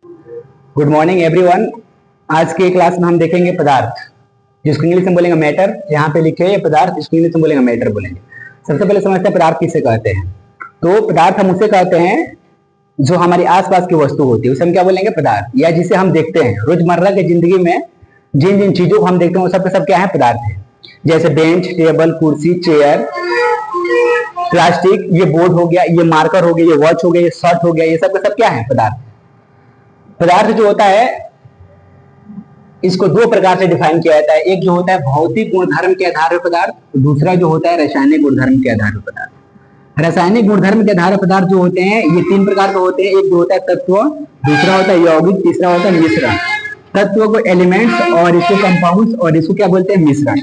Good morning everyone. आज के class में हम देखेंगे पदार्थ, जिसको इंग्लिश में बोलेंगे मैटर। यहाँ पे लिखे ये पदार्थ, जिसको इंग्लिश में बोलेंगे मैटर बोलेंगे। सबसे पहले समझते हैं पदार्थ किसे कहते हैं। तो पदार्थ हम उसे कहते हैं जो हमारी आसपास की वस्तु होती है, उसे हम क्या बोलेंगे पदार्थ, या जिसे हम देखते हैं रोजमर्रा की जिंदगी में। जिन जिन चीजों को हम देखते हैं वो सब के सब क्या है, पदार्थ है। जैसे बेंच, टेबल, कुर्सी, चेयर, प्लास्टिक, ये बोर्ड हो गया, ये मार्कर हो गया, ये वॉच हो गया, ये शर्ट हो गया, ये सब के सब क्या है, पदार्थ। पदार्थ जो होता है इसको दो प्रकार से डिफाइन किया जाता है। एक जो होता है भौतिक गुणधर्म के आधार पर पदार्थ, दूसरा जो होता है रासायनिक गुणधर्म के आधार पर पदार्थ। रासायनिक गुणधर्म के आधार पर पदार्थ जो होते हैं ये तीन प्रकार के होते हैं। एक जो होता है तत्व, दूसरा होता है यौगिक, तीसरा होता है मिश्रण। तत्व को एलिमेंट्स और इसको कंपाउंड्स और इसको क्या बोलते हैं, मिश्रण।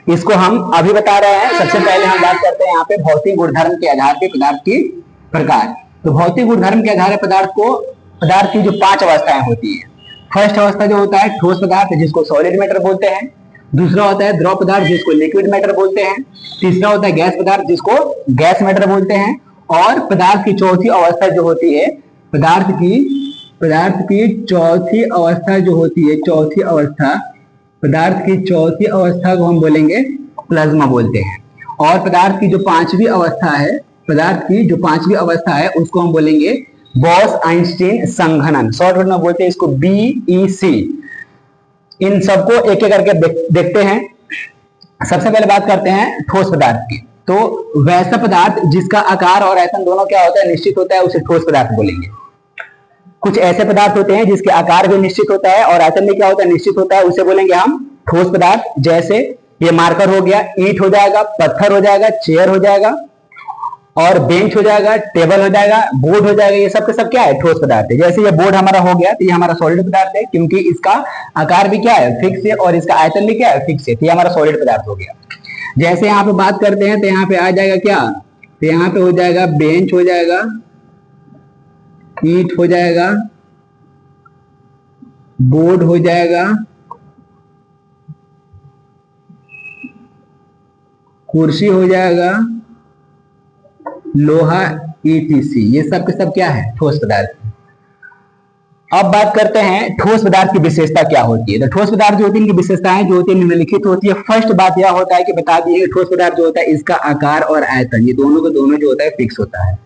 इसको हम अभी बता रहे हैं। सबसे पहले हम बात करते हैं यहाँ पे भौतिक गुणधर्म के आधार पर पदार्थ की प्रकार। तो भौतिक गुणधर्म के आधार पर पदार्थ की जो 5 अवस्थाएं होती है। फर्स्ट अवस्था जो होता है ठोस पदार्थ, जिसको सॉलिड मैटर बोलते हैं। दूसरा होता है द्रव पदार्थ, जिसको लिक्विड मैटर बोलते हैं। तीसरा होता है गैस पदार्थ, जिसको गैस मैटर बोलते हैं। और पदार्थ की चौथी अवस्था जो होती है, पदार्थ की चौथी अवस्था जो होती है, पदार्थ की चौथी अवस्था को हम बोलेंगे प्लाज्मा बोलते हैं। और पदार्थ की जो पांचवी अवस्था है उसको हम बोलेंगे बॉस-आइंस्टीन संघनन। शॉर्ट में बोलते हैं इसको BEC। इन सबको एक एक करके देखते हैं। सबसे पहले बात करते हैं ठोस पदार्थ की। तो वैसा पदार्थ जिसका आकार और आयतन दोनों क्या होता है, निश्चित होता है, उसे ठोस पदार्थ बोलेंगे। कुछ ऐसे पदार्थ होते हैं जिसके आकार भी निश्चित होता है और आयतन भी क्या होता है, निश्चित होता है, उसे बोलेंगे हम ठोस पदार्थ। जैसे ये मार्कर हो गया, ईंट हो जाएगा, पत्थर हो जाएगा, चेयर हो जाएगा, और बेंच हो जाएगा, टेबल हो जाएगा, बोर्ड हो जाएगा। ये सब के सब क्या है, ठोस पदार्थ है। जैसे ये बोर्ड हमारा हो गया तो ये हमारा सॉलिड पदार्थ है, क्योंकि इसका आकार भी क्या है, फिक्स है, और इसका आयतन भी क्या है, फिक्स है। तो ये हमारा सॉलिड पदार्थ हो गया। जैसे यहाँ पे बात करते हैं तो यहाँ पे आ जाएगा क्या, तो यहाँ पे हो जाएगा बेंच हो जाएगा, ईंट हो जाएगा, बोर्ड हो जाएगा, कुर्सी हो जाएगा, लोहा, ETC। ये सब के सब क्या है, ठोस पदार्थ। अब बात करते हैं ठोस पदार्थ की विशेषता क्या होती है। तो ठोस पदार्थ जो होती है इनकी विशेषताएं जो होती है निम्नलिखित होती है। फर्स्ट बात यह होता है कि बता दिए ठोस पदार्थ जो होता है इसका आकार और आयतन ये दोनों को दोनों जो होता है फिक्स होता है।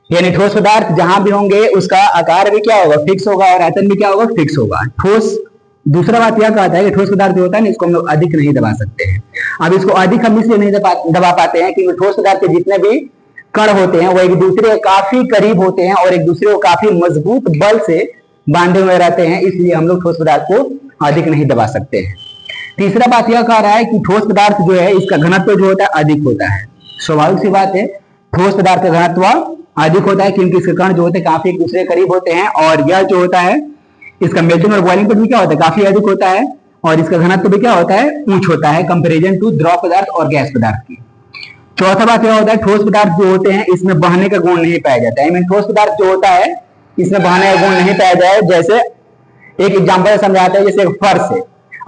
यानी ठोस पदार्थ जहां भी होंगे उसका आकार भी क्या होगा, फिक्स होगा, और आयतन भी क्या होगा, फिक्स होगा। ठोस दूसरा बात यह कहता है कि ठोस पदार्थ जो होता है इसको हम लोग अधिक नहीं दबा सकते हैं। अब इसको अधिक हम इसलिए नहीं दबा पाते हैं क्योंकि ठोस पदार्थ के जितने भी कण होते हैं वो एक दूसरे के काफी करीब होते हैं और एक दूसरे को काफी मजबूत बल से बांधे हुए रहते हैं, इसलिए हम लोग ठोस पदार्थ को अधिक नहीं दबा सकते हैं। तीसरा बात यह कह रहा है कि ठोस पदार्थ जो है इसका घनत्व जो होता है अधिक होता है। स्वाभाविक सी बात है, ठोस पदार्थ का घनत्व अधिक होता है क्योंकि इसके कण जो होते हैं काफी एक दूसरे के करीब होते हैं, और यह जो होता है इसका मेल्टिंग और बॉइलिंग पॉइंट भी क्या होता है, काफी अधिक होता है, और इसका घनत्व भी क्या होता है, ऊंच होता है कंपेरिजन टू द्रव पदार्थ और गैस पदार्थ की। चौथा बात यह होता है ठोस पदार्थ जो होते हैं इसमें बहने का गुण नहीं पाया जाता है। ठोस पदार्थ जो होता है इसमें बहने का गुण नहीं पाया जाए। जैसे एक एग्जांपल समझाते हैं, जैसे एक फर्श है,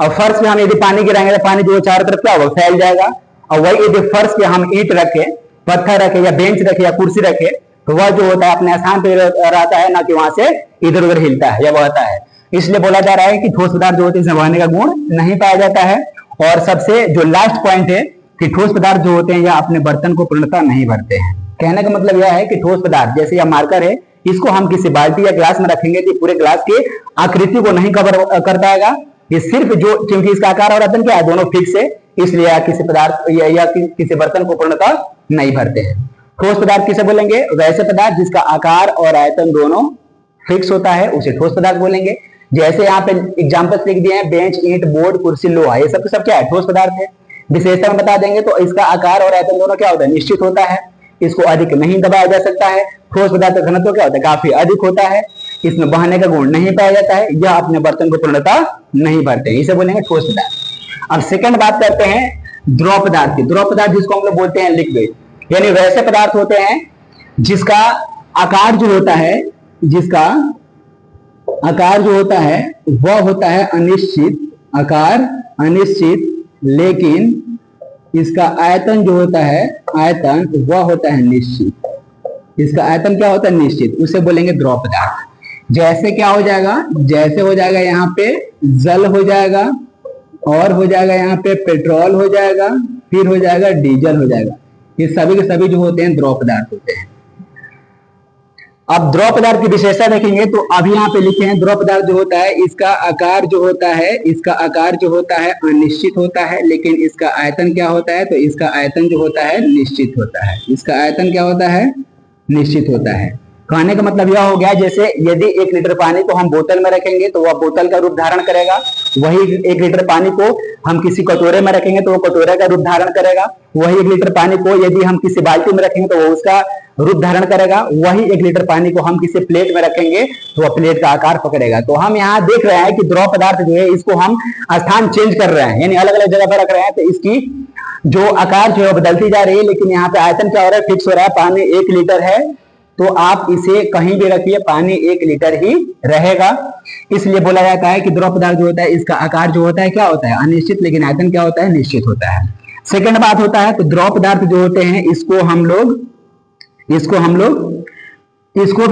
और फर्श पे हम यदि पानी गिराएंगे तो पानी जो चारों तरफ क्या होगा, फैल जाएगा। और वही यदि फर्श पे हम ईंट रखे, पत्थर रखे, या बेंच रखे, या कुर्सी रखे, तो वह जो होता है अपने स्थान पे रहता है, ना कि वहां से इधर उधर हिलता है या बहता है। इसलिए बोला जा रहा है कि ठोस पदार्थ जो होते हैं इसमें बहने का गुण नहीं पाया जाता है। और सबसे जो लास्ट पॉइंट है कि ठोस पदार्थ जो होते हैं यह अपने बर्तन को पूर्णतः नहीं भरते हैं। कहने का मतलब यह है कि ठोस पदार्थ जैसे यह मार्कर है, इसको हम किसी बाल्टी या ग्लास में रखेंगे तो पूरे ग्लास की आकृति को नहीं कवर कर पाएगा। ये सिर्फ जो, क्योंकि इसका आकार और आयतन क्या है, दोनों फिक्स है, इसलिए यह किसी पदार्थ या किसी बर्तन को पूर्णतः नहीं भरते हैं। ठोस पदार्थ किसे बोलेंगे, वैसे पदार्थ जिसका आकार और आयतन दोनों फिक्स होता है उसे ठोस पदार्थ बोलेंगे। जैसे यहाँ पे एग्जाम्पल्स लिख दिए हैं, बेंच, ईंट, बोर्ड, कुर्सी, लोहा, ये सब क्या है, ठोस पदार्थ है। विशेषता में बता देंगे तो इसका आकार और आयतन दोनों क्या होता है, निश्चित होता है, इसको अधिक नहीं दबाया जा सकता है। ठोस पदार्थ का घनत्व क्या होता है, काफी अधिक होता है, इसमें बहने का गुण नहीं पाया जाता है, यह अपने बर्तन को पूर्णतः नहीं भरते हैं, इसे बोलेंगे ठोस पदार्थ। अब सेकंड बात करते हैं द्रव पदार्थ की। द्रव पदार्थ जिसको हम लोग बोलते हैं लिक्विड, यानी वैसे पदार्थ होते हैं जिसका आकार जो होता है, वह होता है अनिश्चित, आकार अनिश्चित, लेकिन इसका आयतन जो होता है, आयतन वह होता है निश्चित। इसका आयतन क्या होता है, निश्चित, उसे बोलेंगे द्रव पदार्थ। जैसे क्या हो जाएगा, जैसे हो जाएगा यहाँ पे जल हो जाएगा, और हो जाएगा यहाँ पे पेट्रोल हो जाएगा, फिर हो जाएगा डीजल हो जाएगा। ये सभी के सभी जो होते हैं द्रव पदार्थ होते हैं। अब द्रव पदार्थ की विशेषता देखेंगे तो अभी यहाँ पे लिखे हैं द्रव पदार्थ जो होता है इसका आकार जो होता है, इसका आकार जो होता है अनिश्चित होता है, लेकिन इसका आयतन क्या होता है, तो इसका आयतन जो होता है निश्चित होता है। इसका आयतन क्या होता है, निश्चित होता है। कहने का मतलब यह हो गया, जैसे यदि 1 लीटर पानी को हम बोतल में रखेंगे तो वह बोतल का रूप धारण करेगा, वही 1 लीटर पानी को हम किसी कटोरे में रखेंगे तो वो कटोरे का रूप धारण करेगा, वही 1 लीटर पानी को यदि हम किसी बाल्टी में रखेंगे तो वो उसका रूप धारण करेगा, वही 1 लीटर पानी को हम किसी प्लेट में रखेंगे तो वह प्लेट का आकार पकड़ेगा। तो हम यहाँ देख रहे हैं कि द्रव पदार्थ जो है इसको हम स्थान चेंज कर रहे हैं, यानी अलग अलग जगह पर रख रहे हैं, तो इसकी जो आकार जो है बदलती जा रही है, लेकिन यहाँ पे आयतन क्या हो रहा है, फिक्स हो रहा है। पानी 1 लीटर है तो आप इसे कहीं भी रखिए पानी 1 लीटर ही रहेगा। इसलिए बोला जाता है कि द्रव पदार्थ जो होता है इसका आकार जो होता है क्या होता है, अनिश्चित, लेकिन आयतन क्या होता है, निश्चित होता है। सेकंड बात होता है तो द्रव पदार्थ जो होते हैं इसको भी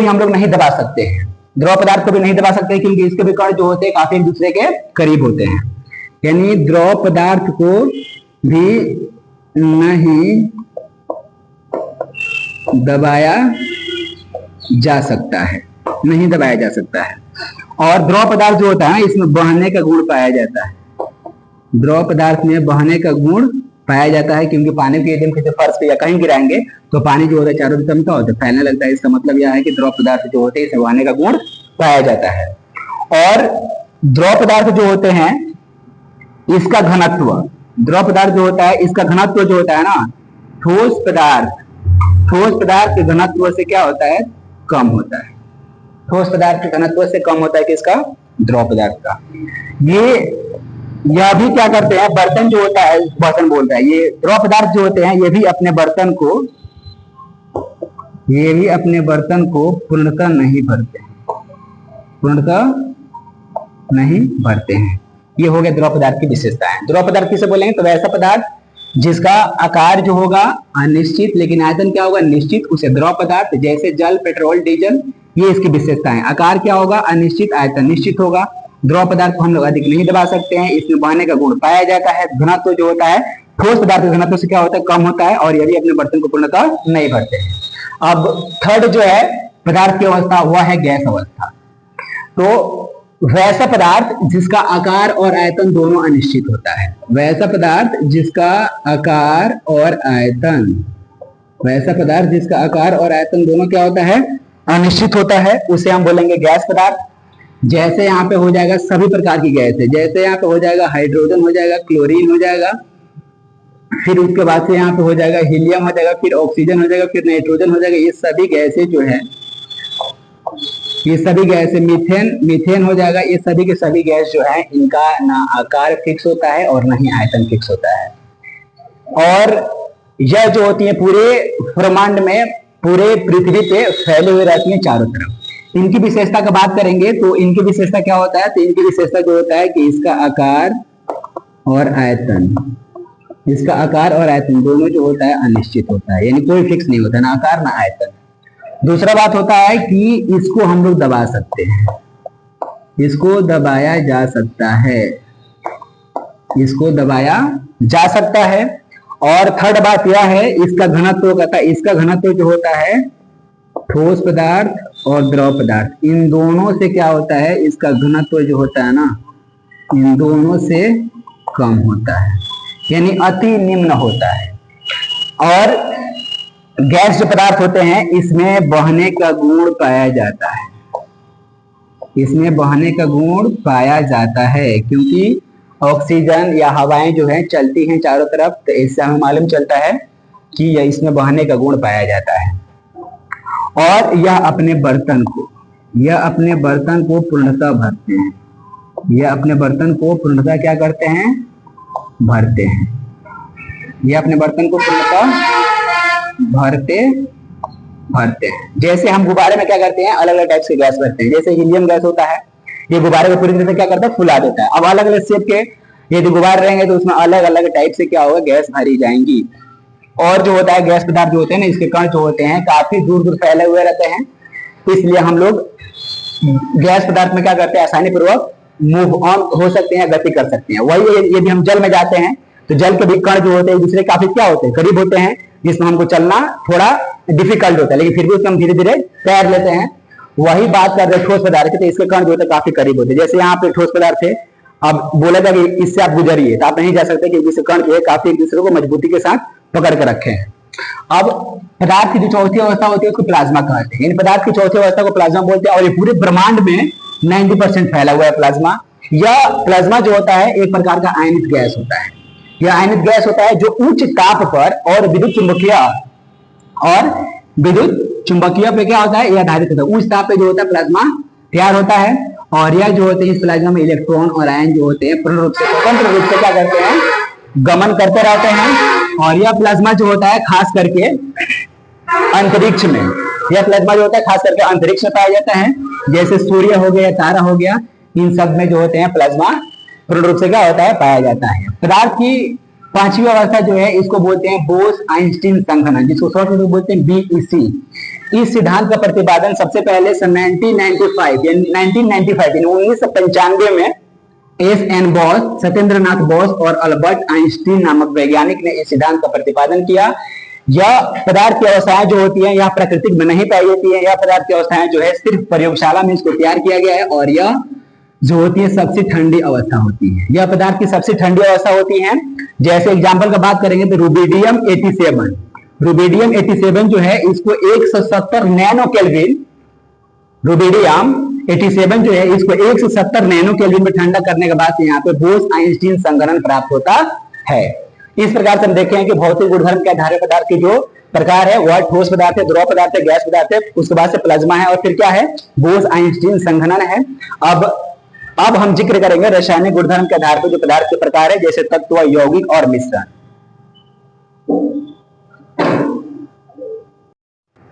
हम लोग नहीं दबा सकते हैं, द्रव पदार्थ को भी नहीं दबा सकते क्योंकि इसके भी कण जो होते हैं काफी एक दूसरे के करीब होते हैं। यानी द्रव पदार्थ को भी नहीं दबाया जा सकता है, नहीं दबाया जा सकता है। और द्रव पदार्थ जो होता है इसमें बहने का गुण पाया जाता है, द्रव पदार्थ में बहने का गुण पाया जाता है, क्योंकि पानी को यदि हम किसी फर्श पे या कहीं गिराएंगे तो पानी जो होता है चारों दिशा में क्या होता है, फैलने लगता है। इसका मतलब यह है कि द्रव पदार्थ जो होते हैं इसमें बहने का गुण पाया जाता है। और द्रव पदार्थ जो होते हैं इसका घनत्व, द्रव पदार्थ जो होता है इसका घनत्व जो होता है ना, ठोस पदार्थ के घनत्व से क्या होता है, कम होता है। ठोस पदार्थ के घनत्व से कम होता है किसका, द्रव पदार्थ का। यह भी क्या करते हैं, बर्तन जो होता है, बर्तन बोल रहा है, ये द्रव पदार्थ जो होते हैं ये भी अपने बर्तन को पूर्णतः नहीं भरते हैं। ये हो गया द्रव पदार्थ की विशेषताएं। द्रव पदार्थ किसे बोलेंगे, तो वैसा पदार्थ जिसका आकार जो होगा अनिश्चित लेकिन आयतन क्या होगा, निश्चित, उसे द्रव पदार्थ। जैसे जल, पेट्रोल, डीजल, ये इसकी विशेषताएं। आकार क्या होगा, अनिश्चित, आयतन निश्चित होगा। द्रव पदार्थ को हम लोग अधिक नहीं दबा सकते हैं, इसमें बहने का गुण पाया जाता है। घनत्व जो होता है ठोस पदार्थ के घनत्व से क्या होता है, कम होता है, और यदि अपने बर्तन को पूर्णतः नहीं भरते हैं। अब थर्ड जो है पदार्थ की अवस्था वह है गैस अवस्था। तो वैसा पदार्थ जिसका आकार और आयतन दोनों अनिश्चित होता है, वैसा पदार्थ जिसका आकार और आयतन दोनों क्या होता है, अनिश्चित होता है, उसे हम बोलेंगे गैस पदार्थ। जैसे यहाँ पे हो जाएगा सभी प्रकार की गैस है, जैसे यहाँ पे हो जाएगा हाइड्रोजन हो जाएगा, क्लोरीन हो जाएगा, फिर उसके बाद से यहाँ पे हो जाएगा हीलियम हो जाएगा, फिर ऑक्सीजन हो जाएगा, फिर नाइट्रोजन हो जाएगा। ये सभी गैसें जो है, ये सभी गैस, मीथेन हो जाएगा, ये सभी के सभी गैस जो है इनका ना आकार फिक्स होता है और ना ही आयतन फिक्स होता है। और यह जो होती है पूरे ब्रह्मांड में, पूरे पृथ्वी पे फैले हुए रहती है चारों तरफ। इनकी विशेषता का बात करेंगे तो इनकी विशेषता क्या होता है, तो इनकी विशेषता जो होता है कि इसका आकार और आयतन दोनों जो होता है अनिश्चित होता है, यानी कोई फिक्स नहीं होता, ना आकार ना आयतन। दूसरा बात होता है कि इसको हम लोग दबा सकते हैं, इसको दबाया जा सकता है। और थर्ड बात यह है इसका घनत्व का, इसका घनत्व जो होता है ठोस पदार्थ और द्रव पदार्थ, इन दोनों से क्या होता है, इसका घनत्व जो होता है ना, इन दोनों से कम होता है, यानी अति निम्न होता है। और गैस जो पदार्थ होते हैं इसमें बहने का गुण पाया जाता है, क्योंकि ऑक्सीजन या हवाएं जो है चलती हैं चारों तरफ, तो इससे हमें मालूम चलता है कि यह इसमें बहने का गुण पाया जाता है। और यह अपने बर्तन को पूर्णतः भरते हैं, यह अपने बर्तन को पूर्णतः क्या करते हैं, भरते हैं। यह अपने बर्तन को पूर्णतः भरते हैं। जैसे हम गुब्बारे में क्या करते हैं, अलग अलग टाइप से गैस भरते हैं। जैसे हीलियम गैस होता है, ये गुब्बारे को पूरी तरह से क्या करता है, फुला देता है। अब अलग अलग शेप के यदि गुब्बारे रहेंगे तो उसमें अलग अलग टाइप से क्या होगा, गैस भरी जाएंगी। और जो होता है गैस पदार्थ जो होते हैं ना, इसके कण जो होते हैं काफी दूर दूर फैले हुए रहते हैं, इसलिए हम लोग गैस पदार्थ में क्या करते हैं, आसानी पूर्वक मूव ऑन हो सकते हैं, गति कर सकते हैं। वही यदि हम जल में जाते हैं तो जल के भी कण जो होते हैं एक दूसरे काफी क्या होते हैं, करीब होते हैं, जिसमें हमको चलना थोड़ा डिफिकल्ट होता है, लेकिन फिर भी उसको हम धीरे धीरे तैर लेते हैं। वही बात कर रहे हैं ठोस पदार्थ की, तो इसके कण जो होते हैं काफी करीब होते हैं। जैसे यहाँ पे ठोस पदार्थ है, अब बोला जाए कि इससे आप गुजरिए, तो आप नहीं जा सकते कि जिससे कण जो है काफी एक दूसरे को मजबूती के साथ पकड़ कर रखे हैं। अब पदार्थ की जो चौथी अवस्था होती है उसको प्लाज्मा कहते हैं। इन पदार्थ की चौथी अवस्था को प्लाज्मा बोलते हैं, और ये पूरे ब्रह्मांड में 90% फैला हुआ है प्लाज्मा। यह प्लाज्मा जो होता है एक प्रकार का आयनित गैस होता है। यह आयनित गैस होता है जो उच्च ताप पर और विद्युत चुंबकीय पे क्या होता है, यह आधारित होता है। उच्च ताप पे जो होता है प्लाज्मा तैयार होता है, और यह जो होते हैं इस प्लाज्मा में इलेक्ट्रॉन और आयन जो होते हैं पूर्ण रूप से स्वतंत्र रूप से क्या करते हैं, गमन करते रहते हैं। और यह प्लाज्मा जो होता है खास करके अंतरिक्ष में, यह प्लाज्मा जो होता है खास करके अंतरिक्ष में पाया जाता है, जैसे सूर्य हो गया, तारा हो गया, इन सब में जो होते हैं प्लाज्मा पूर्ण रूप से क्या होता है, पाया जाता है। पदार्थ की पांचवी अवस्था जो है इसको बोलते हैं बोस-आइंस्टीन संघनन, जिसको शॉर्ट में बोलते हैं बीईसी। इस सिद्धांत का प्रतिपादन सबसे पहले सन 1995 में एस.एन. बॉस, सत्येंद्रनाथ बोस और अल्बर्ट आइंस्टीन नामक वैज्ञानिक ने इस सिद्धांत का प्रतिपादन किया। यह पदार्थ की अवस्थाएं जो होती हैं यह प्राकृतिक में नहीं पाई जाती है। यह पदार्थ की अवस्थाएं जो है सिर्फ प्रयोगशाला में इसको तैयार किया गया है, और यह जो होती है सबसे ठंडी अवस्था होती है। यह पदार्थ की सबसे ठंडी अवस्था होती है। जैसे एग्जांपल का बात करेंगे तो रुबिडियम 87 जो है इसको 170 नैनो केल्विन, रुबिडियम 87 जो है इसको 170 नैनो केल्विन में ठंडा करने के बाद यहाँ पे बोस-आइंस्टीन संघनन प्राप्त होता है। इस प्रकार से हम देखें हैं कि भौतिक गुणधर्म के आधार पदार्थ की जो प्रकार है वह ठोस पदार्थ है, द्रव पदार्थ है, गैस पदार्थ है, उसके बाद से प्लाज्मा है, और फिर क्या है, बोस-आइंस्टीन संघनन है। अब हम जिक्र करेंगे रासायनिक गुणधर्म के आधार पर जो पदार्थ के प्रकार है, जैसे तत्व, यौगिक और मिश्रण।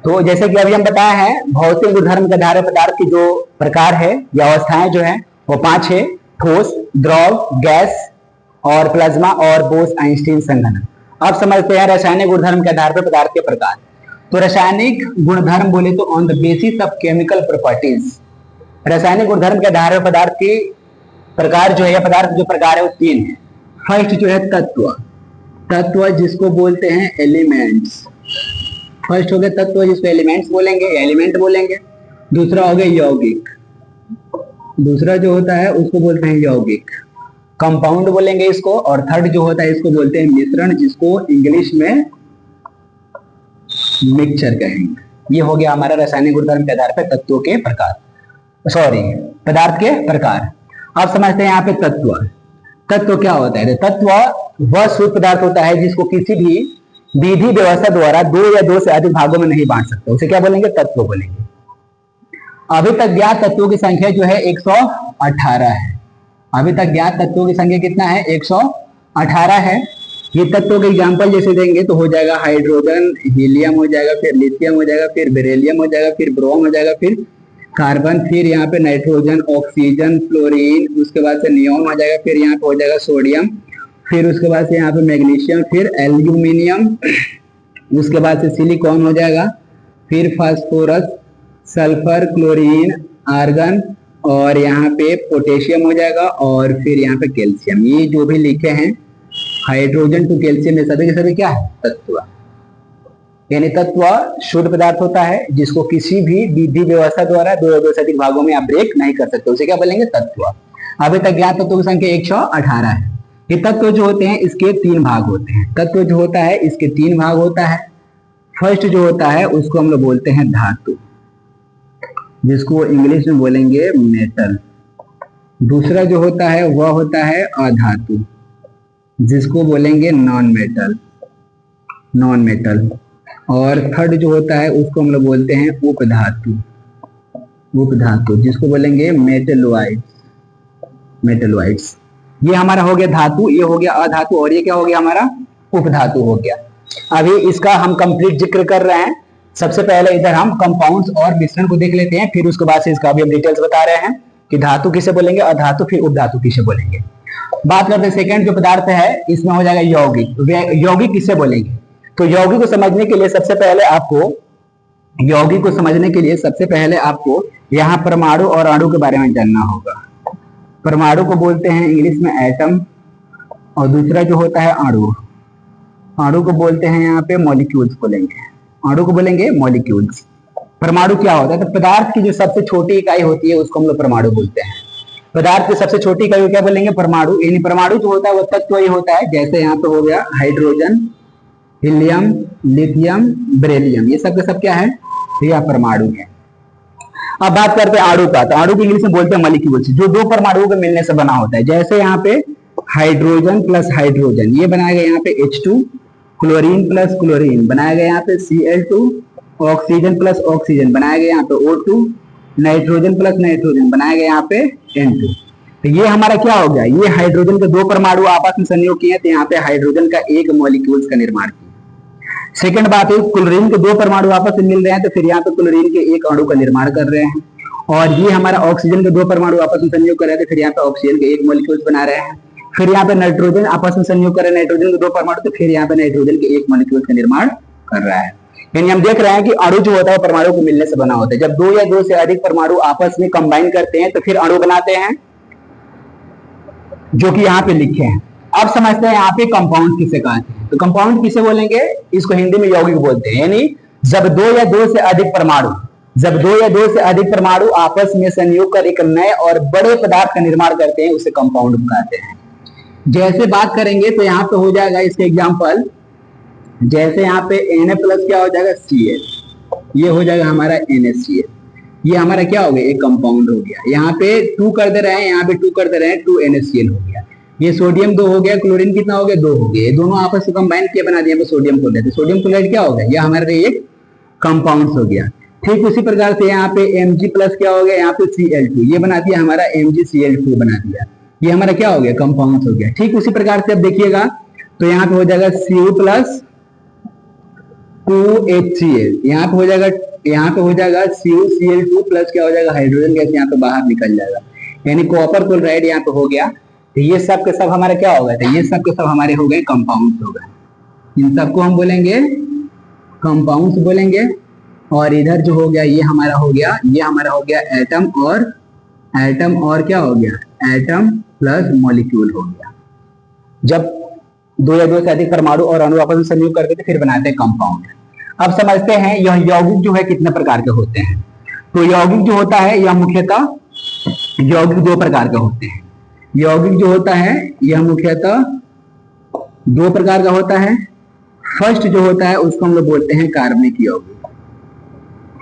तो जैसे कि अभी हम बताया है भौतिक गुणधर्म के आधार पदार्थ की जो प्रकार है या अवस्थाएं जो है वो 5 है, ठोस, द्रव, गैस और प्लाज्मा और बोस-आइंस्टीन संघनन। अब समझते हैं रासायनिक गुणधर्म के आधार पर पदार्थ के प्रकार। तो रासायनिक गुणधर्म बोले तो on the basis of chemical properties, रासायनिक गुणधर्म के आधार पर पदार्थ की प्रकार जो है, पदार्थ जो प्रकार है वो 3 है। फर्स्ट जो है तत्व जिसको बोलते हैं एलिमेंट्स। फर्स्ट हो गया तत्व जिसको एलिमेंट्स बोलेंगे या एलिमेंट बोलेंगे। दूसरा हो गया यौगिक, दूसरा जो होता है उसको बोलते हैं यौगिक, कंपाउंड बोलेंगे इसको। और थर्ड जो होता है इसको बोलते हैं मिश्रण, जिसको इंग्लिश में मिक्सचर कहेंगे। ये हो गया हमारा रासायनिक गुणधर्म के आधार पर तत्वों के प्रकार, पदार्थ के प्रकार। अब समझते हैं यहाँ पे तत्व क्या होता है। तत्व वह शुद्ध पदार्थ होता है जिसको किसी भी विधि व्यवस्था द्वारा 2 या 2 से अधिक भागों में नहीं बांट सकते, उसे क्या बोलेंगे, तत्व बोलेंगे। अभी तक ज्ञात तत्वों की संख्या जो है 118 है। अभी तक ज्ञात तत्वों की संख्या कितना है, 118 है। ये तत्वों के एग्जाम्पल जैसे देंगे तो हो जाएगा हाइड्रोजन, हीलियम हो जाएगा, फिर लिथियम हो जाएगा, फिर बेरिलियम हो जाएगा, फिर ब्रोम हो जाएगा, फिर कार्बन, फिर यहाँ पे नाइट्रोजन, ऑक्सीजन, फ्लोरीन, उसके बाद से नियोन हो जाएगा, फिर यहाँ पे हो जाएगा सोडियम, फिर उसके बाद से यहाँ पे मैग्नीशियम, फिर एल्यूमिनियम, उसके बाद से सिलिकॉन हो जाएगा, फिर फास्फोरस, सल्फर, क्लोरीन, आर्गन, और यहाँ पे पोटेशियम हो जाएगा, और फिर यहाँ पे कैल्शियम। ये जो भी लिखे हैं हाइड्रोजन टू कैल्शियम, ये सभी के सभी क्या है, तत्व। यानी तत्व शुद्ध पदार्थ होता है जिसको किसी भी विधि व्यवस्था द्वारा 2 या 2 से अधिक भागों में आप ब्रेक नहीं कर सकते, उसे क्या बोलेंगे, तत्व। अभी तक ज्ञात तत्वों की संख्या 118 है। ये तत्व जो होते हैं इसके 3 भाग होते हैं। तत्व जो होता है इसके 3 भाग होता है। फर्स्ट जो होता है उसको हम लोग बोलते हैं धातु, जिसको इंग्लिश में बोलेंगे मेटल। दूसरा जो होता है वह होता है अधातु, जिसको बोलेंगे नॉन मेटल। और थर्ड जो होता है उसको हम लोग बोलते हैं उपधातु, जिसको बोलेंगे मेटलॉइड्स। ये हमारा हो गया धातु, ये हो गया अधातु, और ये क्या हो गया हमारा, उपधातु हो गया। अभी इसका हम कंप्लीट जिक्र कर रहे हैं। सबसे पहले इधर हम कंपाउंड्स और मिश्रण को देख लेते हैं, फिर उसके बाद से इसका भी हम डिटेल्स बता रहे हैं कि धातु किसे बोलेंगे, अधातु, फिर उपधातु किसे बोलेंगे। बात करते हैं सेकंड जो पदार्थ है, इसमें हो जाएगा यौगिक। यौगिक किसे बोलेंगे, तो यौगिक को समझने के लिए सबसे पहले आपको यहाँ परमाणु और अणु के बारे में जानना होगा। परमाणु को बोलते हैं इंग्लिश में एटम, और दूसरा जो होता है अणु, अणु को बोलते हैं यहाँ पे मॉलिक्यूल्स बोलेंगे, अणु को बोलेंगे मॉलिक्यूल्स। परमाणु क्या होता है? तो पदार्थ की जो सबसे छोटी इकाई होती है उसको हम लोग परमाणु बोलते हैं। पदार्थ की सबसे छोटी इकाई क्या बोलेंगे? परमाणु। यानी परमाणु जो होता है वो तत्व ही होता है, जैसे यहाँ पे हो गया हाइड्रोजन, हीलियम, लिथियम, बेरिलियम, ये सब के सब क्या है? यह परमाणु है। अब बात करते हैं अणु का। तो अणु को इंग्लिश में बोलते हैं मॉलिक्यूल्स, जो दो परमाणुओं के मिलने से बना होता है। जैसे यहाँ पे हाइड्रोजन प्लस हाइड्रोजन, ये बनाया गया यहाँ पे H2, क्लोरीन प्लस क्लोरीन बनाया गया यहाँ पे Cl2, ऑक्सीजन प्लस ऑक्सीजन बनाया गया यहाँ पे O2, नाइट्रोजन प्लस नाइट्रोजन बनाया गया यहाँ पे N2। तो ये हमारा क्या हो गया? ये हाइड्रोजन के दो परमाणु आपस में संयोग किए, तो यहाँ पे हाइड्रोजन का एक मॉलिक्यूल्स का निर्माण किया। सेकंड बात है, क्लोरीन के दो परमाणु आपस में मिल रहे हैं, तो फिर यहाँ पे क्लोरीन के एक अणु का निर्माण कर रहे हैं। और ये हमारा ऑक्सीजन के दो परमाणु आपस में संयोग कर रहे हैं, तो फिर यहाँ पे ऑक्सीजन के एक मॉलिक्यूल्स बना रहे हैं। फिर यहाँ पे नाइट्रोजन आपस में संयोग कर रहे हैं, नाइट्रोजन के दो परमाणु, तो फिर यहाँ पे नाइट्रोजन के एक मॉलिक्यूल का निर्माण कर रहा है। यानी हम देख रहे हैं कि अणु जो होता है परमाणु को मिलने से बना होता है। जब दो या दो से अधिक परमाणु आपस में कंबाइन करते हैं तो फिर अणु बनाते हैं, जो कि यहाँ पे लिखे हैं। अब समझते हैं यहाँ पे कंपाउंड किसे कहते हैं। तो कंपाउंड किसे बोलेंगे? इसको हिंदी में यौगिक बोलते हैं। यानी जब दो या दो से अधिक परमाणु आपस में संयोग कर एक नए और बड़े पदार्थ का निर्माण करते हैं, उसे कंपाउंड कहते हैं। जैसे बात करेंगे तो यहाँ पे हो जाएगा इसके एग्जाम्पल, जैसे यहाँ पे Na प्लस क्या हो जाएगा? Cl, ये हो जाएगा हमारा NaCl। ये हमारा क्या हो गया? एक कंपाउंड हो गया। यहाँ पे 2 कर दे रहे हैं, यहाँ पे 2 कर दे रहे हैं, 2NaCl हो गया। ये सोडियम 2 हो गया, क्लोरीन कितना हो गया? 2 हो गया। ये दोनों आपस में कंबाइन किए बना दिया सोडियम क्लोराइड। सोडियम क्लोराइड क्या हो गया? ये हमारे एक कंपाउंड हो गया। ठीक उसी प्रकार से यहाँ पे Mg प्लस क्या हो गया? यहाँ पे Cl2, ये बना दिया हमारा MgCl2 बना दिया। ये हमारा क्या हो गया? कंपाउंड हो गया। ठीक उसी प्रकार से अब देखिएगा तो यहाँ पे हो जाएगा Cu प्लस 2HCl, यहाँ पे हो जाएगा CuCl2 प्लस क्या हो जाएगा? हाइड्रोजन गैस यहाँ पे बाहर निकल जाएगा, यानी कॉपर क्लोराइड यहाँ पे हो गया। तो ये सब के सब हमारे क्या हो गए? तो ये सब के सब हमारे हो गए कंपाउंड्स हो गए। इन सबको हम बोलेंगे कंपाउंड्स बोलेंगे। और इधर जो हो गया ये हमारा हो गया, ये हमारा हो गया एटम और क्या हो गया? एटम प्लस मॉलिक्यूल हो गया। जब दो या दो से अधिक परमाणु और अणु आपस में संयोग करके तो फिर बनाते हैं कंपाउंड। अब समझते हैं यह यौगिक जो है कितने प्रकार के होते हैं। तो यौगिक जो होता है यह मुख्यतः यौगिक दो प्रकार के होते हैं। यौगिक जो होता है यह मुख्यतः दो प्रकार का होता है। फर्स्ट जो होता है उसको हम लोग बोलते हैं कार्बनिक यौगिक।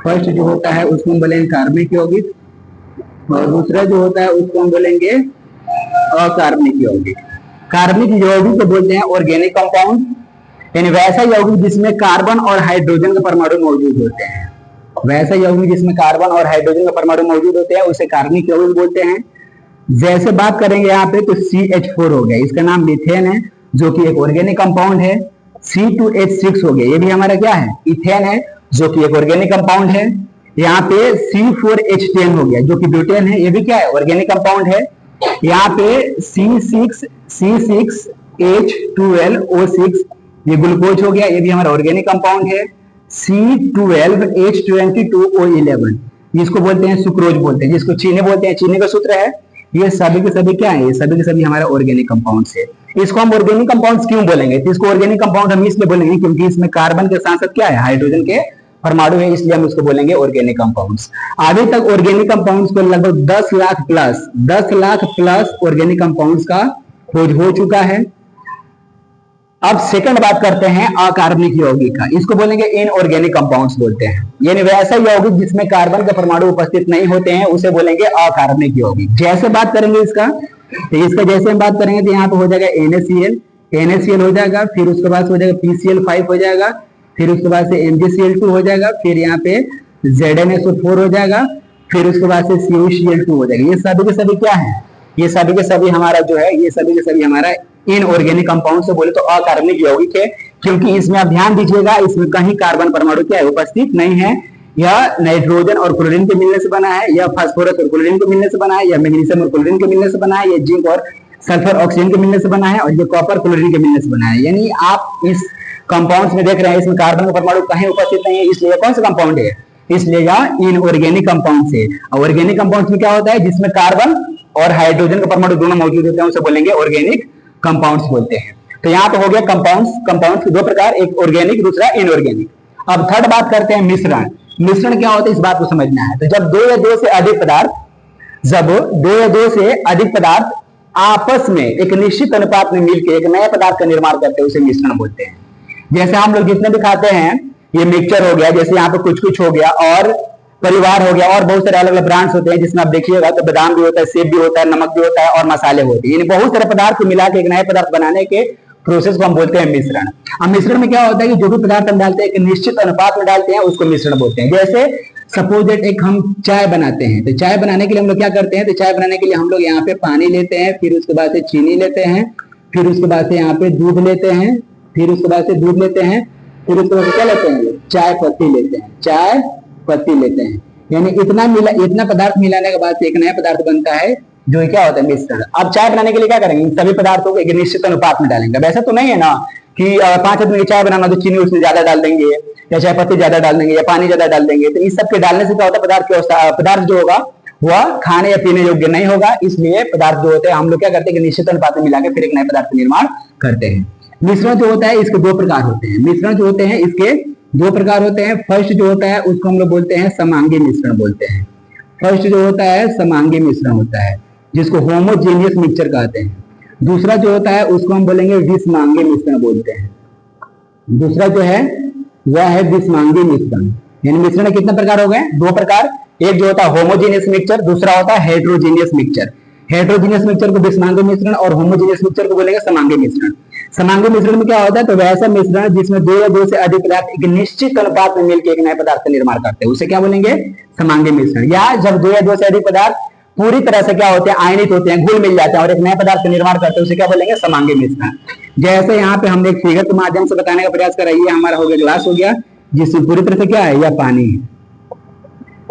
फर्स्ट जो होता है उसको हम बोलेंगे कार्बनिक यौगिक, और दूसरा जो होता है उसको हम बोलेंगे अकार्बनिक यौगिक। कार्बनिक यौगिक को बोलते हैं ऑर्गेनिक कंपाउंड, यानी वैसा यौगिक जिसमें कार्बन और हाइड्रोजन के परमाणु मौजूद होते हैं। वैसा यौगिक जिसमें कार्बन और हाइड्रोजन के परमाणु मौजूद होते हैं उसे कार्बनिक यौगिक बोलते हैं। जैसे बात करेंगे यहाँ पे तो CH4 हो गया, इसका नाम मीथेन है जो कि एक ऑर्गेनिक कंपाउंड है। C2H6 हो गया, ये भी हमारा क्या है? इथेन है जो कि एक ऑर्गेनिक कंपाउंड है। यहाँ पे C4H10 हो गया जो कि ब्यूटेन है, ये भी क्या है? ऑर्गेनिक कंपाउंड है। यहाँ पे C6H12O6 ये ग्लूकोज हो गया, ये भी हमारा ऑर्गेनिक कंपाउंड है। C12H22O11 जिसको बोलते हैं सुक्रोज बोलते हैं, जिसको चीनी बोलते हैं, चीनी का सूत्र है। ये सभी के सभी क्या है? ये सभी के सभी हमारा ऑर्गेनिक कंपाउंड्स है। इसको हम ऑर्गेनिक कंपाउंड्स क्यों बोलेंगे? तो इसको ऑर्गेनिक कंपाउंड हम इसलिए बोलेंगे क्योंकि इसमें कार्बन के साथ साथ क्या है? हाइड्रोजन के परमाणु है, इसलिए हम इसको बोलेंगे ऑर्गेनिक कंपाउंड्स। अभी तक ऑर्गेनिक कंपाउंड्स को लगभग 10 लाख प्लस ऑर्गेनिक कंपाउंड्स का खोज हो चुका है। अब सेकंड बात करते हैं अकार्बनिक यौगिक का, इसको बोलेंगे इनऑर्गेनिक कंपाउंड्स बोलते हैं। यानी वैसा यौगिक जिसमें कार्बन के परमाणु उपस्थित नहीं होते हैं उसे बोलेंगे अकार्बनिक यौगिक। जैसे बात करेंगे इसका, तो इसका जैसे हम बात करेंगे तो यहाँ पे हो जाएगा NaCl हो जाएगा, फिर उसके बाद हो जाएगा PCl5 हो जाएगा, फिर उसके बाद से MgCl2 हो जाएगा, फिर यहाँ पे ZnSO4 हो जाएगा, फिर उसके बाद से CuCl2 हो जाएगा। ये सभी के सभी क्या है? ये सभी के सभी हमारा जो है, ये सभी के सभी हमारा इनऑर्गेनिक कंपाउंड से बोले तो अकार्बनिक यौगिक है, क्योंकि इसमें आप ध्यान दीजिएगा इसमें कहीं कार्बन परमाणु क्या है? उपस्थित नहीं है। यह नाइट्रोजन और क्लोरीन के मिलने से बना है, या फास्फोरस और क्लोरीन के मिलने से बना है, या मैग्नीशियम और क्लोरीन के मिलने से बना है, या जिंक और सल्फर ऑक्सीजन के मिलने से बना है, और ये कॉपर क्लोरीन के मिलने से बना है। यानी आप इस कंपाउंड्स में देख रहे हैं इसमें कार्बन का परमाणु कहीं उपस्थित नहीं है, इसलिए कौन सा कंपाउंड है? इसलिए यह इनऑर्गेनिक कंपाउंड है। ऑर्गेनिक कंपाउंड में क्या होता है, जिसमें कार्बन और हाइड्रोजन का परमाणु दोनों मौजूद होते हैं, उसे बोलेंगे ऑर्गेनिक कंपाउंड्स बोलते हैं। तो यहाँ पे हो गया कंपाउंड्स। कंपाउंड्स के दो प्रकार, एक ऑर्गेनिक, दूसरा इनऑर्गेनिक। अब थर्ड बात करते हैं मिश्रण। मिश्रण क्या होता है, इस बात को समझना है। तो जब दो या दो से अधिक पदार्थ आपस में एक निश्चित अनुपात में मिलकर एक नए पदार्थ का निर्माण करते हैं, उसे मिश्रण बोलते हैं। जैसे हम लोग जितने भी खाते हैं, ये मिक्सचर हो गया, जैसे यहाँ पे कुछ कुछ हो गया, और परिवार हो गया, और बहुत सारे अलग अलग ब्रांड्स होते हैं, जिसमें आप देखिएगा तो बादाम भी होता है, सेब भी होता है, नमक भी होता है, और मसाले होते हैं। बहुत सारे पदार्थ को मिला के एक नए पदार्थ बनाने के प्रोसेस को हम बोलते हैं मिश्रण। अब मिश्रण में क्या होता है कि जो भी पदार्थ हम डालते हैं एक निश्चित अनुपात में डालते हैं, उसको मिश्रण बोलते हैं। जैसे सपोज दैट एक हम चाय बनाते हैं, तो चाय बनाने के लिए हम लोग क्या करते हैं, तो चाय बनाने के लिए हम लोग यहाँ पे पानी लेते हैं, फिर उसके बाद से चीनी लेते हैं, फिर उसके बाद से यहाँ पे दूध लेते हैं, फिर उसके बाद से दूध लेते हैं, फिर उसके बाद क्या लेते हैं, चाय पत्ती लेते हैं, चाय पत्ती लेते हैं। यानी इतना पदार्थ मिलाने के बाद एक नया पदार्थ बनता है, जो क्या होता है मिश्रण। अब चाय बनाने के लिए क्या करेंगे, सभी पदार्थों को एक निश्चित अनुपात में डालेंगे। वैसा तो नहीं है ना कि 5 आदमी की चाय बनाना तो चीनी उसमें ज्यादा डाल देंगे, या चाय पत्ती ज्यादा डाल देंगे, या पानी ज्यादा डाल देंगे। तो इस सब के डालने से क्या होता है, पदार्थ जो होगा वह खाने या पीने योग्य नहीं होगा। इसलिए पदार्थ जो होते हैं हम लोग क्या करते हैं कि निश्चित अनुपात में मिला के फिर एक नए पदार्थ का निर्माण करते हैं। मिश्रण जो होता है इसके दो प्रकार होते हैं। मिश्रण जो होते हैं इसके दो प्रकार होते हैं। फर्स्ट जो होता है उसको हम लोग बोलते हैं समांगी मिश्रण बोलते हैं। फर्स्ट जो होता है समांगी मिश्रण होता है, जिसको होमोजेनियस मिक्सचर कहते हैं। दूसरा जो होता है उसको हम बोलेंगे विषमांगी मिश्रण बोलते हैं। दूसरा जो है वह है विषमांगी मिश्रण। यानी मिश्रण के कितने प्रकार हो गए, दो प्रकार। एक जो होता है होमोजेनियस मिक्सचर, दूसरा होता है हेट्रोजीनियस मिक्सचर। हेट्रोजीनियस मिक्सचर को विषमांगी मिश्रण और होमोजेनियस मिक्सचर को बोलेंगे समांगी मिश्रण। समांगी मिश्रण में क्या होता है, तो वैसा मिश्रण जिसमें दो या दो से अधिक पदार्थ एक निश्चित अनुपात में मिलकर एक नए पदार्थ का निर्माण करते हैं, उसे क्या बोलेंगे, समांगी मिश्रण। या जब दो या दो से अधिक पदार्थ पूरी तरह से क्या होते हैं, आयनित होते हैं, घुल मिल जाते हैं और एक नए पदार्थ का निर्माण करते हैं, उसे क्या बोलेंगे, समांगी मिश्रण। जैसे यहाँ पे हमने एक फिगर के माध्यम से बताने का प्रयास करा। ये हमारा हो गया ग्लास हो गया, जिसमें पूरी तरह से क्या है, यह पानी है।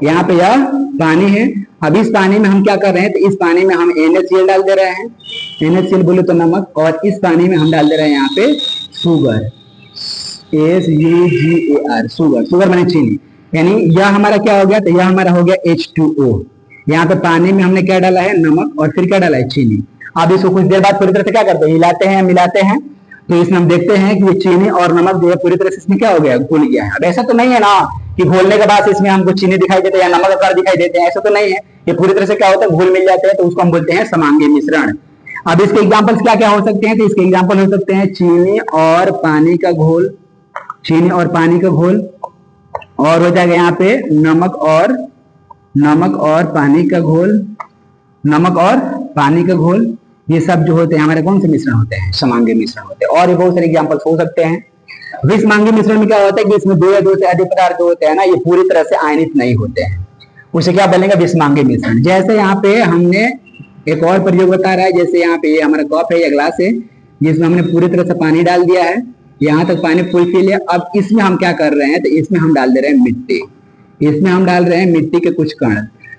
यहाँ पे यह पानी है। अब इस पानी में हम क्या कर रहे हैं, तो इस पानी में हम NaCl डाल दे रहे हैं। NaCl बोले तो नमक, और इस पानी में हम डाल दे रहे हैं यहाँ पे शुगर, SUGAR, शुगर माने चीनी। यानी यह हमारा क्या हो गया, तो यह हमारा हो गया H2O। यहाँ पे पानी में हमने क्या डाला है, नमक, और फिर क्या डाला है, चीनी। अब इसको कुछ देर बाद पूरी तरह से क्या करते हैं, हिलाते हैं, मिलाते हैं। तो इसमें हम देखते हैं कि ये चीनी और नमक जो है पूरी तरह से इसमें क्या हो गया, घुल गया है। अब ऐसा तो नहीं है ना कि घोलने के बाद इसमें हमको चीनी दिखाई देते हैं या नमक आकार दिखाई देते हैं, ऐसा तो नहीं है। ये पूरी तरह से क्या होता है, घुल मिल जाते हैं, तो उसको हम बोलते हैं समांगी मिश्रण। अब इसके एग्जाम्पल्स क्या क्या हो सकते हैं, तो इसके एग्जाम्पल हो सकते हैं चीनी और पानी का घोल, चीनी और पानी का घोल, और हो जाएगा यहाँ पे नमक और पानी का घोल, नमक और पानी का घोल। ये सब जो होते हैं हमारे कौन से मिश्रण होते हैं, समांगी मिश्रण होते हैं। और ये बहुत सारे एग्जांपल्स हो सकते हैं। विषमांगी मिश्रण में क्या होता है कि इसमें दो या दो से अधिक पदार्थ होते हैं ना, ये पूरी तरह से आयनित नहीं होते हैं, उसे क्या बोलेंगे, विषमांगी मिश्रण। जैसे यहाँ पे हमने एक और प्रयोग बता रहा है, जैसे यहाँ पे ये हमारा कप है या ग्लास है, जिसमें हमने पूरी तरह से पानी डाल दिया है, यहाँ तक पानी फुल फिल है। अब इसमें हम क्या कर रहे हैं, तो इसमें हम डाल दे रहे हैं मिट्टी। इसमें हम डाल रहे हैं मिट्टी के कुछ कण,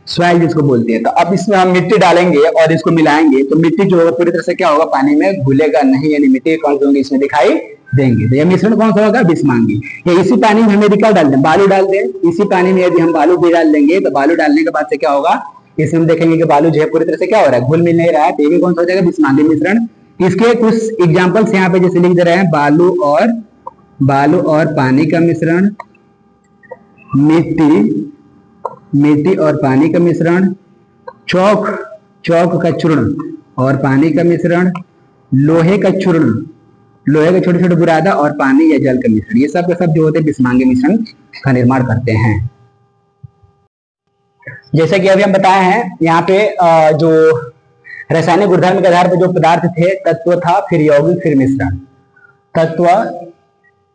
सॉइल जिसको बोलते हैं। तो अब इसमें हम मिट्टी डालेंगे और इसको मिलाएंगे, तो मिट्टी जो होगा पूरी तरह से क्या होगा, पानी में घुलेगा नहीं, यानी मिट्टी के कण जो होंगे इसमें दिखाई देंगे। तो यह मिश्रण कौन सा होगा, विषमांगी। या इसी पानी में हम यदि क्या डाल दें, बालू डाल दें, इसी पानी में यदि हम बालू भी डाल देंगे, तो बालू डालने के बाद से क्या होगा, इसमें हम देखेंगे कि बालू जो है पूरी तरह से क्या हो रहा है, घुल मिल नहीं रहा है, तो ये भी कौन सा हो जाएगा, विषमांगी मिश्रण। इसके कुछ एग्जाम्पल्स यहाँ पे जैसे लिख दे रहे हैं, बालू और पानी का मिश्रण, मिट्टी और पानी का मिश्रण, चौक का चूर्ण और पानी का मिश्रण, लोहे का चूर्ण, लोहे के छोटे छोटे बुरादा और पानी या जल का मिश्रण। ये सब के सब जो होते हैं विषमांगी मिश्रण का निर्माण करते हैं। जैसे कि अभी हम बताए हैं, यहाँ पे जो रासायनिक गुणधर्म के आधार पर जो पदार्थ थे, तत्व था, फिर यौगिक, फिर मिश्रण। तत्व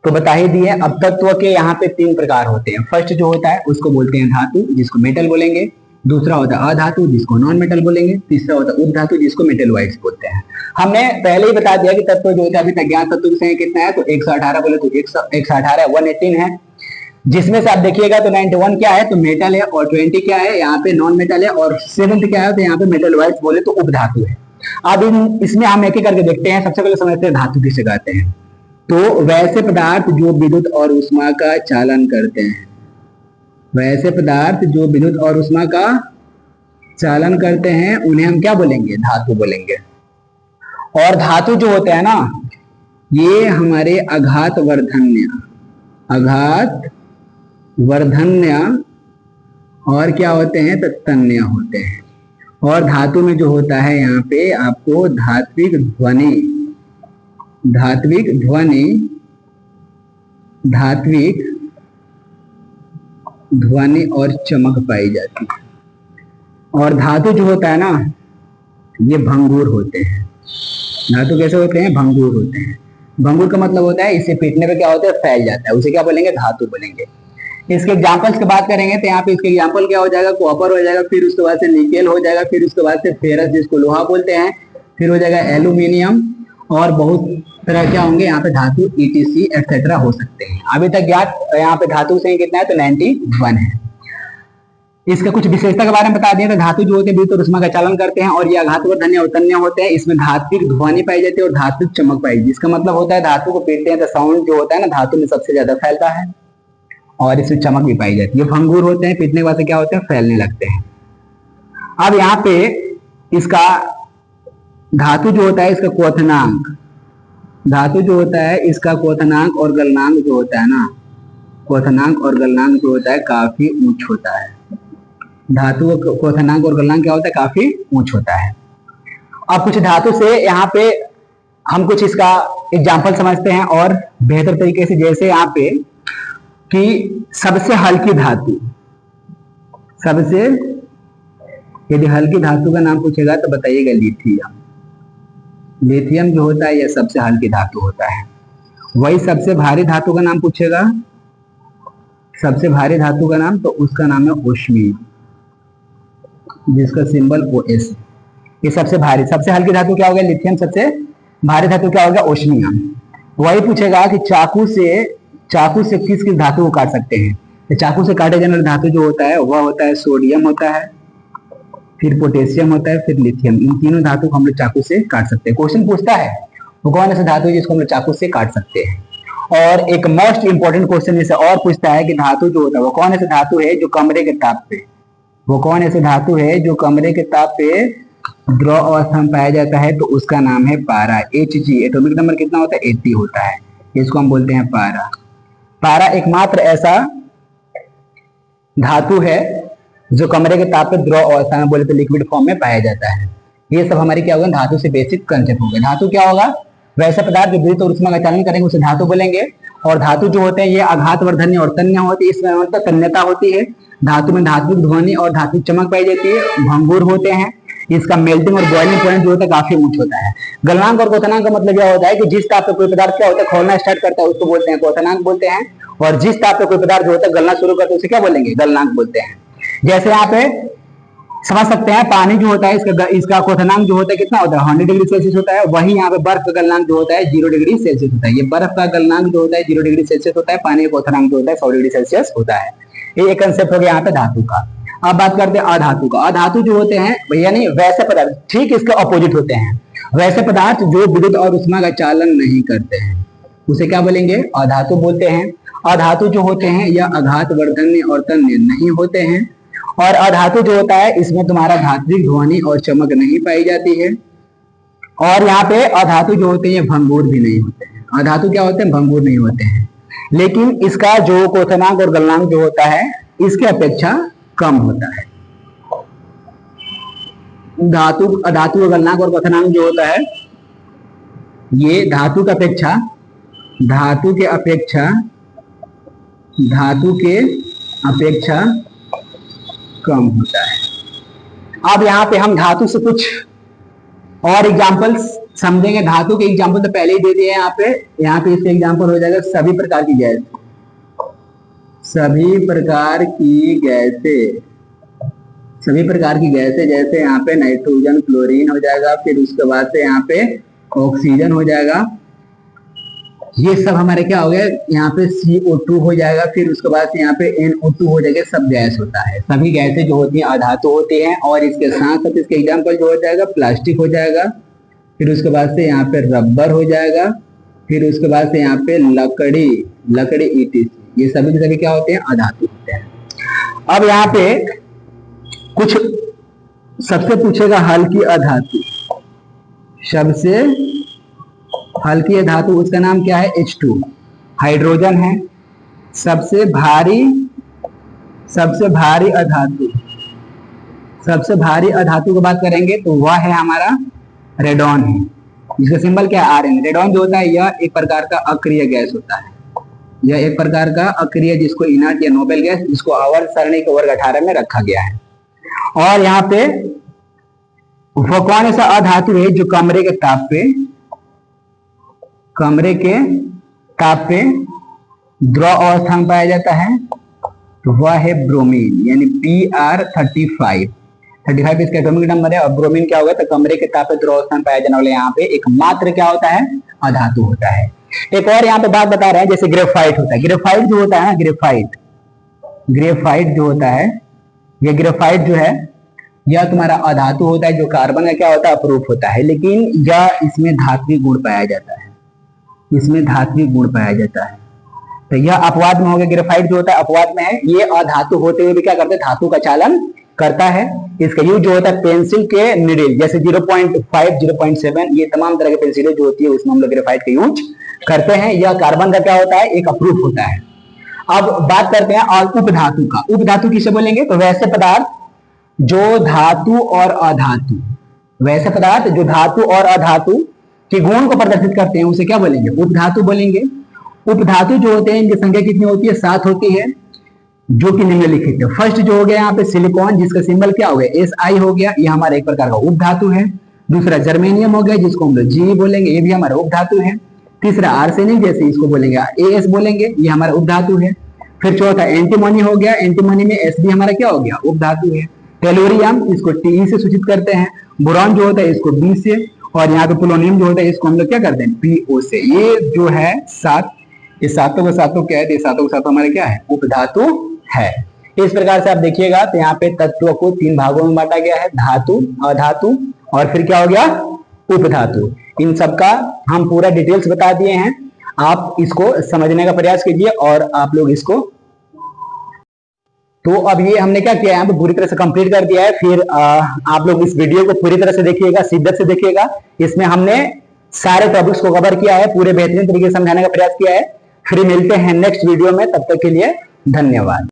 तो बता ही दिए। अब तत्व के यहाँ पे 3 प्रकार होते हैं। फर्स्ट जो होता है उसको बोलते हैं धातु, जिसको मेटल बोलेंगे। दूसरा होता है अधातु, जिसको नॉन मेटल बोलेंगे। तीसरा होता है उपधातु, जिसको मेटलॉइड्स बोलते हैं। हमने पहले ही बता दिया कि तत्व जो होता है, अभी तक ज्ञात तत्व की संख्या कितना है, तो 118 बोले तो 118 118 है, जिसमें से आप देखिएगा तो 91 क्या है, तो मेटल है, और 20 क्या है, यहाँ पे नॉन मेटल है, और 7 क्या है, तो यहाँ पे मेटलॉइड्स बोले तो उपधातु है। अब इसमें हम एक एक करके देखते हैं। सबसे पहले समझते हैं धातु किसे कहते हैं। तो वैसे पदार्थ जो विद्युत और ऊष्मा का चालन करते हैं, वैसे पदार्थ जो विद्युत और उष्मा का चालन करते हैं उन्हें हम क्या बोलेंगे? धातु बोलेंगे। और धातु जो होते हैं ना, ये हमारे आघात वर्धन्य और क्या होते हैं? तो तन्य होते हैं। और धातु में जो होता है यहाँ पे आपको धात्विक ध्वनि और चमक पाई जाती है। और धातु जो होता है ना, ये भंगुर होते हैं। धातु कैसे होते हैं? भंगुर होते हैं। भंगुर का मतलब होता है इसे पीटने पे क्या होता है? फैल जाता है। उसे क्या बोलेंगे? धातु बोलेंगे। इसके एग्जांपल्स की बात करेंगे तो यहाँ पे इसके एग्जांपल क्या हो जाएगा? कॉपर हो जाएगा, फिर उसके बाद से निकेल हो जाएगा, फिर उसके बाद से फेरस जिसको लोहा बोलते हैं, फिर हो जाएगा एल्यूमिनियम, और बहुत तरह क्या होंगे यहाँ पे धातु, ETC एक्सेट्रा हो सकते हैं। अभी तक ज्ञात यहाँ पे धातु से कितना है? तो 91 है। इसका कुछ विशेषता के बारे में बता दिए। तो धातु जो होते हैं विद्युत और उष्मा का चालन करते हैं और ये आघातवर्धन्य और तन्य होते हैं। इसमें धात्विक ध्वनि पाई जाती है और धात्विक चमक पाई जाती है। इसका मतलब होता है धातु को पीटते हैं तो साउंड जो होता है ना, धातु में सबसे ज्यादा फैलता है और इसमें चमक भी पाई जाती है। भंगुर होते हैं, पीटने के बाद क्या होते हैं? फैलने लगते हैं। अब यहाँ पे इसका धातु जो होता है इसका क्वथनांक, धातु जो होता है इसका क्वथनांक और गलनांक जो होता है ना, क्वथनांक और गलनांक जो होता है काफी उच्च होता है। धातु का क्वथनांक और गलनांक क्या होता है? काफी उच्च होता है। अब कुछ धातु से यहाँ पे हम कुछ इसका एग्जाम्पल समझते हैं और बेहतर तरीके से। जैसे यहाँ पे कि सबसे हल्की धातु, यदि हल्की धातु का नाम पूछेगा तो बताइएगा लिथियम। लिथियम जो होता है यह सबसे हल्की धातु होता है। वही सबसे भारी धातु का नाम पूछेगा, सबसे भारी धातु का नाम, तो उसका नाम है ओस्मियम, जिसका सिंबल OS। ये सबसे भारी, सबसे हल्की धातु क्या हो गया? लिथियम। सबसे भारी धातु क्या हो गया? ओस्मियम। वही पूछेगा कि चाकू से किस किस धातु को काट सकते हैं? तो चाकू से काटे जाने वाली धातु जो होता है वह होता है सोडियम होता है, फिर पोटेशियम होता है, फिर लिथियम। इन तीनों धातु को हम लोग चाकू से काट सकते हैं। क्वेश्चन पूछता है वो कौन ऐसा धातु है जिसको हम लोग चाकू से काट सकते हैं। और एक मोस्ट इंपॉर्टेंट क्वेश्चन इसे और पूछता है कि धातु जो होता है वो कौन ऐसा धातु है जो कमरे के ताप पे, वो कौन ऐसा धातु है जो कमरे के ताप पे द्रव अवस्था में पाया जाता है? तो उसका नाम है पारा। Hg, एटॉमिक नंबर कितना होता है? 80 होता है। इसको हम बोलते हैं पारा। पारा एकमात्र ऐसा धातु है जो कमरे के ताप पे द्रव अवस्था में, बोले तो लिक्विड फॉर्म में पाया जाता है। ये सब हमारी क्या होगा? धातु से बेसिक कंसेप्ट हो गए। धातु क्या होगा? वैसे पदार्थ जो विद्युत और उष्मा का चालन करेंगे उसे धातु बोलेंगे। और धातु जो होते हैं ये आघातवर्धन्य और तन्य होती है। इसमें मतलब तन्यता होती है। धातु में धात्विक ध्वनि और धात्विक चमक पाई जाती है। भंगुर होते हैं। इसका मेल्टिंग और बॉइलिंग पॉइंट जो होता है काफी उच्च होता है। गलनांक और क्वथनांक का मतलब यह होता है कि जिस ताप पे कोई पदार्थ क्या होता है? खोलना स्टार्ट करता है उसको बोलते हैं क्वथनांक बोलते हैं। और जिस ताप पे कोई पदार्थ जो होता है गलना शुरू करता है उसे क्या बोलेंगे? गलनांक बोलते हैं। जैसे यहाँ पे समझ सकते हैं पानी जो होता है इसका क्वथनांक जो होता है कितना होता है? 100 डिग्री सेल्सियस होता है। वही यहाँ पे बर्फ का गलनांक जो होता है 0 डिग्री सेल्सियस होता है। ये बर्फ का गलनांक जो होता है 0 डिग्री सेल्सियस होता है। पानी का क्वथनांक जो होता है 100 डिग्री सेल्सियस होता है। ये एक कंसेप्ट हो गया यहाँ पे धातु का। अब बात करते हैं अधातु का। अधातु जो होते हैं भैया नहीं, वैसे पदार्थ ठीक इसके ऑपोजिट होते हैं। वैसे पदार्थ जो विद्युत और उष्मा का चालन नहीं करते हैं उसे क्या बोलेंगे? अधातु बोलते हैं। अधातु जो होते हैं यह आघातवर्धन्य और तन्य नहीं होते हैं। और अधातु जो होता है इसमें तुम्हारा धात्विक ध्वनि और चमक नहीं पाई जाती है। और यहाँ पे अधातु जो होते हैं ये भंगुर भी नहीं होते हैं। अधातु क्या होते हैं? भंगुर नहीं होते हैं। लेकिन इसका जो क्वथनांक और गलनांक जो होता है इसके अपेक्षा कम होता है। अधातु का गलनांक और क्वथनांक जो होता है ये धातु के अपेक्षा कम होता है। अब यहाँ पे हम धातु से कुछ और एग्जांपल्स समझेंगे। धातु के एग्जांपल तो पहले ही दे दिए हैं यहाँ पे इसके एग्जांपल हो जाएगा सभी प्रकार की गैस, सभी प्रकार की गैसें जैसे यहाँ पे नाइट्रोजन, क्लोरीन हो जाएगा, फिर उसके बाद से यहाँ पे ऑक्सीजन हो जाएगा। ये सब हमारे क्या हो गया? यहाँ पे CO2 हो जाएगा, फिर उसके बाद से यहाँ पे NO2 हो जाएगा। सब गैस होता है। सभी गैसें जो होती हैं अधातु होती हैं। और इसके साथ साथ इसके एग्जाम्पल जो हो जाएगा प्लास्टिक हो जाएगा, फिर उसके बाद से यहाँ पे रबर हो जाएगा, फिर उसके बाद से यहाँ पे लकड़ी ETC। ये सभी के सभी क्या होते हैं? अधातु होते हैं। अब यहाँ पे कुछ सबसे पूछेगा हल्की अधातु, सबसे हल्की धातु, उसका नाम क्या है? H2, हाइड्रोजन है। सबसे भारी अधातु, सबसे भारी अधातु की बात करेंगे तो वह है हमारा रेडॉन है, जिसका सिंबल क्या है? Rn। रेडॉन जो होता है यह एक प्रकार का अक्रिय गैस होता है, यह एक प्रकार का अक्रिय, जिसको इनर्ट या नोबेल गैस, जिसको आवर्त सारणी के वर्ग 18 में रखा गया है। और यहाँ पे वह कौन ऐसा अधातु है जो कमरे के ताप पे द्रव अवस्था में पाया जाता है? तो वह है ब्रोमीन, यानी Br35। 35 इसका एटॉमिक नंबर है। और ब्रोमीन क्या होगा? तो कमरे के ताप पे द्रव अवस्था में पाया जाने वाले यहाँ पे एकमात्र क्या होता है? अधातु होता है। एक और यहाँ पे बात बता रहे हैं, जैसे ग्रेफाइट होता है। ग्रेफाइट जो होता है ना, ग्रेफाइट जो होता है, यह ग्रेफाइट जो है यह तुम्हारा अधातु होता है, जो कार्बन का क्या होता है? अपरूप होता है, लेकिन यह इसमें धात्विक गुण पाया जाता है, इसमें धात्विक गुण पाया जाता है। तो यह अपवाद में हो गया। ग्रेफाइट जो होता है अपवाद में है। ये अधातु होते हुए भी क्या करते हैं? धातु का चालन करता है। इसका यूज जो होता है पेंसिल के निडिल, जैसे 0.5, 0.7, ये तमाम तरह की पेंसिलें जो होती है उसमें हम लोग ग्रेफाइट का यूज करते हैं। यह कार्बन का क्या होता है? एक अपरूप होता है। अब बात करते हैं और उपधातु का। उपधातु किसे बोलेंगे? तो वैसे पदार्थ जो धातु और अधातु, वैसे पदार्थ जो धातु और अधातु के गुण को प्रदर्शित करते हैं, उसे क्या बोलेंगे? उपधातु बोलेंगे। उपधातु जो होते हैं इनकी संख्या कितनी होती है? 7 होती है, जो कि निम्नलिखित है। फर्स्ट जो हो गया यहाँ पे सिलिकॉन, जिसका सिंबल क्या हो गया? Si हो गया, ये हमारा एक प्रकार का उपधातु है। दूसरा जर्मेनियम हो गया, जिसको हम लोग Ge बोलेंगे, ये भी हमारा उपधातु है। तीसरा आर्सेनिक, जैसे इसको बोलेंगे As बोलेंगे, ये हमारा उपधातु है। फिर चौथा एंटीमोनी हो गया, एंटीमोनी में Sb हमारा क्या हो गया? उपधातु है। टेलोरियम, इसको Te से सूचित करते हैं। बोरॉन जो होता है इसको B से, और यहाँ पे पोलोनियम जो होता है इसको हम लोग क्या करते हैं? PO से। ये जो है 7, ये सातों क्या है? सातों हमारे क्या है? उपधातु है। इस प्रकार से आप देखिएगा तो यहाँ पे तत्वों को 3 भागों में बांटा गया है, धातु, अधातु और फिर क्या हो गया? उपधातु। इन सबका हम पूरा डिटेल्स बता दिए हैं। आप इसको समझने का प्रयास कीजिए और आप लोग इसको, तो अब ये हमने क्या किया है? पूरी तरह से कंप्लीट कर दिया है। फिर आप लोग इस वीडियो को पूरी तरह से देखिएगा, शिद्दत से देखिएगा। इसमें हमने सारे टॉपिक्स को कवर किया है, पूरे बेहतरीन तरीके से समझाने का प्रयास किया है। फिर मिलते हैं नेक्स्ट वीडियो में, तब तक के लिए धन्यवाद।